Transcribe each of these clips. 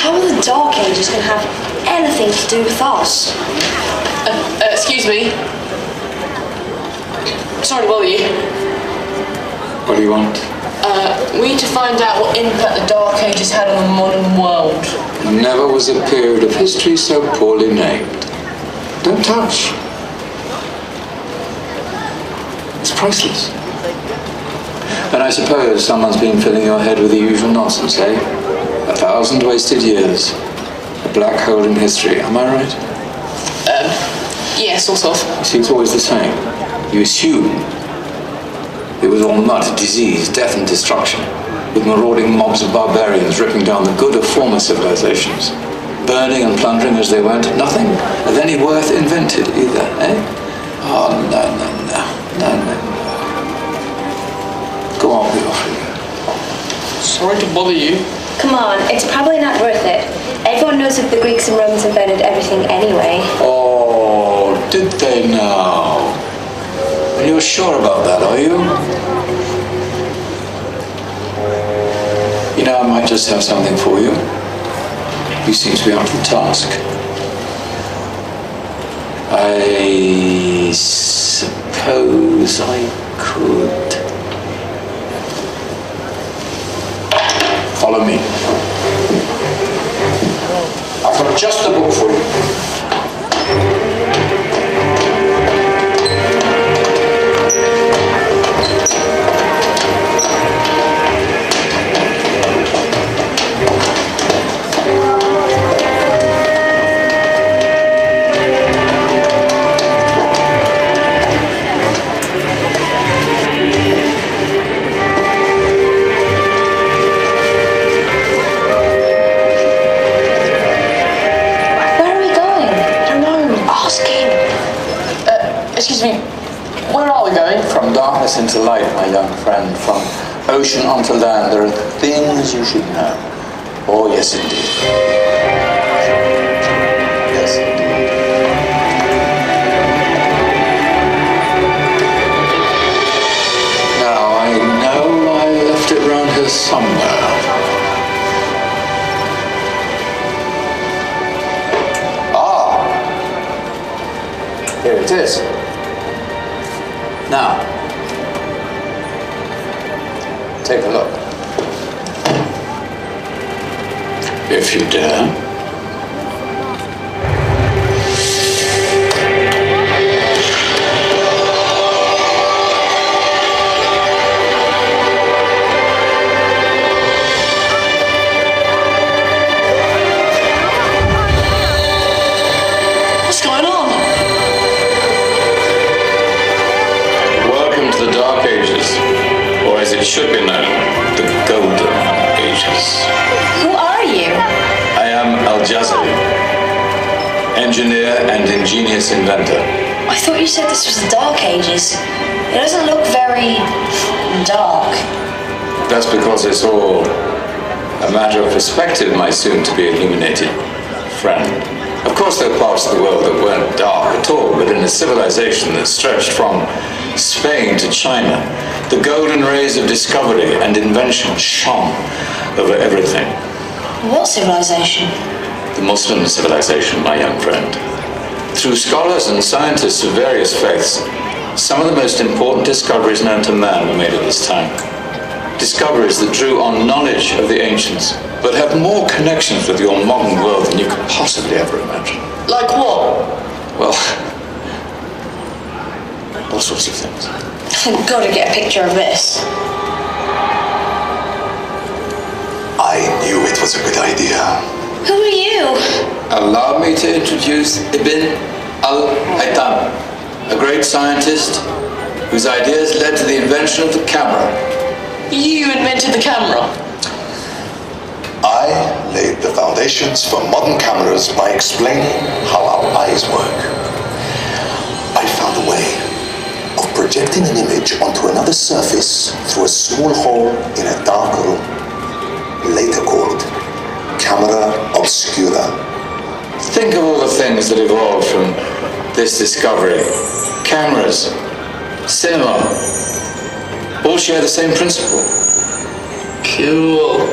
How are the Dark Ages going to have anything to do with us? Excuse me. Sorry to bother you. What do you want? We need to find out what impact the Dark Ages had on the modern world. Never was a period of history so poorly named. Don't touch. It's priceless. And I suppose someone's been filling your head with the usual nonsense, eh? 1,000 wasted years. A black hole in history, am I right? Yeah, sort of. You see, it's always the same. You assume it was all mud, disease, death and destruction, with marauding mobs of barbarians ripping down the good of former civilizations, burning and plundering as they went. Nothing of any worth invented either, eh? Oh, no. Go on with your figure. Sorry to bother you. Come on, it's probably not worth it. Everyone knows that the Greeks and Romans invented everything anyway. Oh, did they now? And you're sure about that, are you? You know, I might just have something for you. You seem to be up to the task. I suppose I could. Follow me. I've got just the book for you. Excuse me, where are we going? From darkness into light, my young friend. From ocean onto land, there are things you should know. Oh, yes, indeed. Yes, indeed. Now, I know I left it round here somewhere. Ah! Here it is. Now, take a look. If you dare. What's going on? The Dark Ages, or as it should be known, the Golden Ages. Who are you? I am Al-Jazari, engineer and ingenious inventor. I thought you said this was the Dark Ages. It doesn't look very dark. That's because it's all a matter of perspective, my soon-to-be illuminated friend. Of course, there are parts of the world that weren't dark at all, but in a civilization that stretched from Spain to China, the golden rays of discovery and invention shone over everything. What civilization? The Muslim civilization, my young friend. Through scholars and scientists of various faiths, some of the most important discoveries known to man were made at this time. Discoveries that drew on knowledge of the ancients, but have more connections with your modern world than you could possibly ever imagine. Like what? Well, all sorts of things. I've got to get a picture of this. I knew it was a good idea. Who are you? Allow me to introduce Ibn al-Haytham, a great scientist whose ideas led to the invention of the camera. You invented the camera. I laid the foundations for modern cameras by explaining how our eyes work. I found a way of projecting an image onto another surface through a small hole in a dark room, later called camera obscura. Think of all the things that evolved from this discovery. Cameras, cinema, all share the same principle. Cool.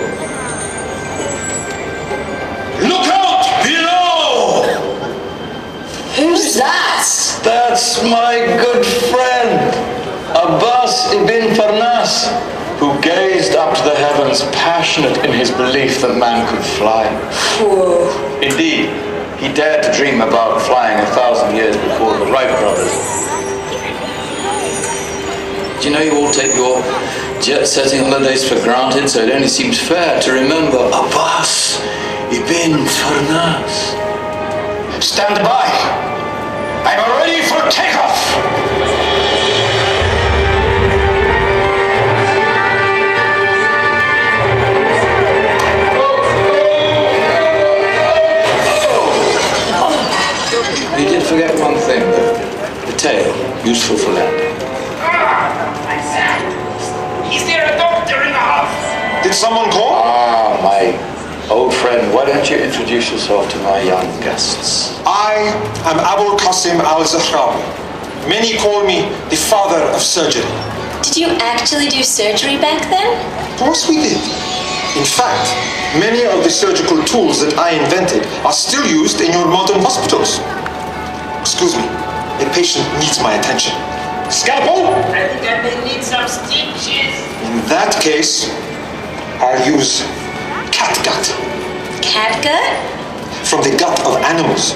That's my good friend, Abbas ibn Farnas, who gazed up to the heavens, passionate in his belief that man could fly. Whoa. Indeed, he dared to dream about flying 1,000 years before the Wright brothers. Do you know you all take your jet-setting holidays for granted, so it only seems fair to remember Abbas ibn Farnas. Stand by. I'm ready for takeoff. You did forget one thing, though. The tail, useful for landing. Is there a doctor in the house? Did someone call? Ah, my old friend, why don't you introduce yourself to my young guests? I am Abul Qasim al-Zahrawi. Many call me the father of surgery. Did you actually do surgery back then? Of course we did. In fact, many of the surgical tools that I invented are still used in your modern hospitals. Excuse me, a patient needs my attention. Scalpel? I think I may need some stitches. In that case, I'll use catgut. Catgut? From the gut of animals.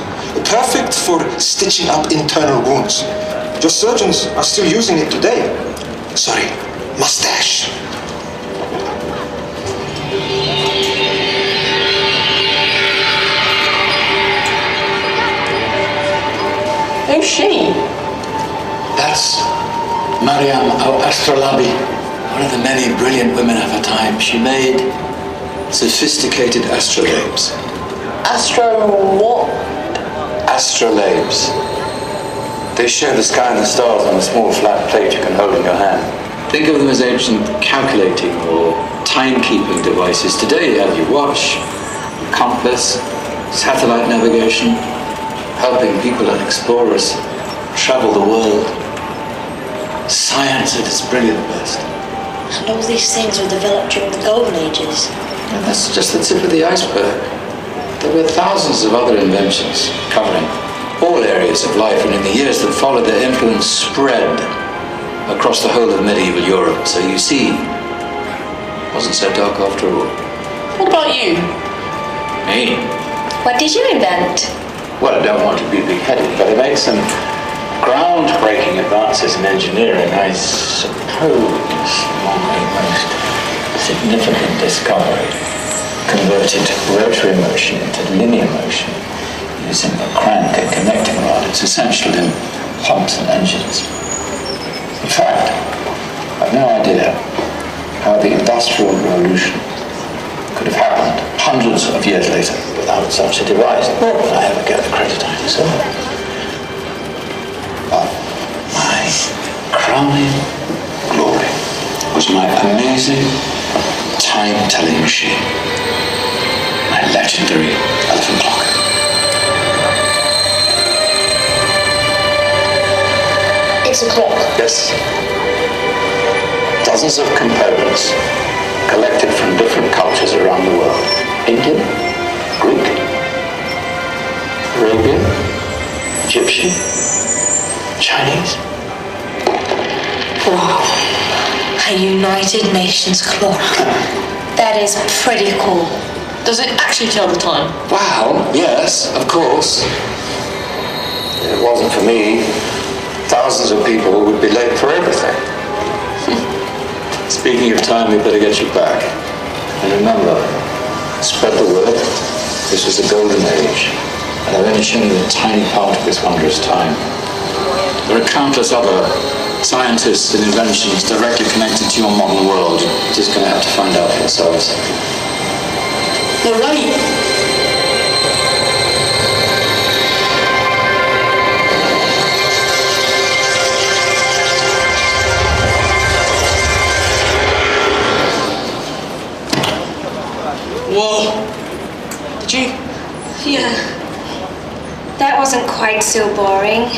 Perfect for stitching up internal wounds. Your surgeons are still using it today. Sorry, mustache. Who's she? That's Mariam al-Astrolabi, one of the many brilliant women of her time. She made sophisticated astrolabes. Astro what? Astrolabes. They show the sky and the stars on a small flat plate you can hold in your hand. Think of them as ancient calculating or timekeeping devices. Today you have your watch, your compass, satellite navigation, helping people and explorers travel the world. Science at its brilliant best. And all these things were developed during the Golden Ages. And that's just the tip of the iceberg. There were thousands of other inventions covering all areas of life, and in the years that followed, their influence spread across the whole of medieval Europe. So you see, it wasn't so dark after all. What about you? Me? What did you invent? Well, I don't want to be big-headed, but I made some groundbreaking advances in engineering. I suppose my most significant discovery converted rotary motion into linear motion using a crank and connecting rod. It's essential in pumps and engines. In fact, I've no idea how the Industrial Revolution could have happened hundreds of years later without such a device. Nor will I ever get the credit I deserve. But my crowning glory was my amazing time-telling machine. My legendary elephant clock. It's a clock. Yes. Dozens of components collected from different cultures around the world. Indian, Greek, Arabian, Egyptian, Chinese. Wow. A United Nations clock. That is pretty cool. Does it actually tell the time? Wow, yes, of course. If it wasn't for me, thousands of people would be late for everything. Speaking of time, we better get you back. And remember, spread the word. This was a golden age, and I've only shown you a tiny part of this wondrous time. There are countless other scientists and inventions directly connected to your modern world. You're just going to have to find out for yourselves. You're right. Whoa. Did you? Yeah. That wasn't quite so boring.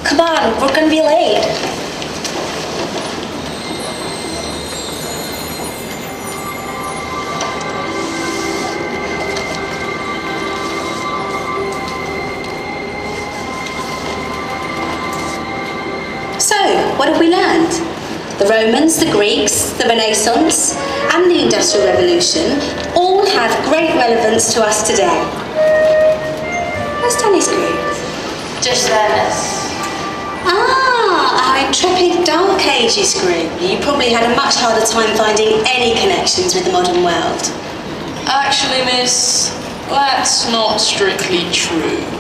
Come on, we're gonna be late. what have we learned? The Romans, the Greeks, the Renaissance, and the Industrial Revolution all have great relevance to us today. Where's Danny's group? Just there, miss. Ah, our intrepid Dark Ages group. You probably had a much harder time finding any connections with the modern world. Actually, miss, that's not strictly true.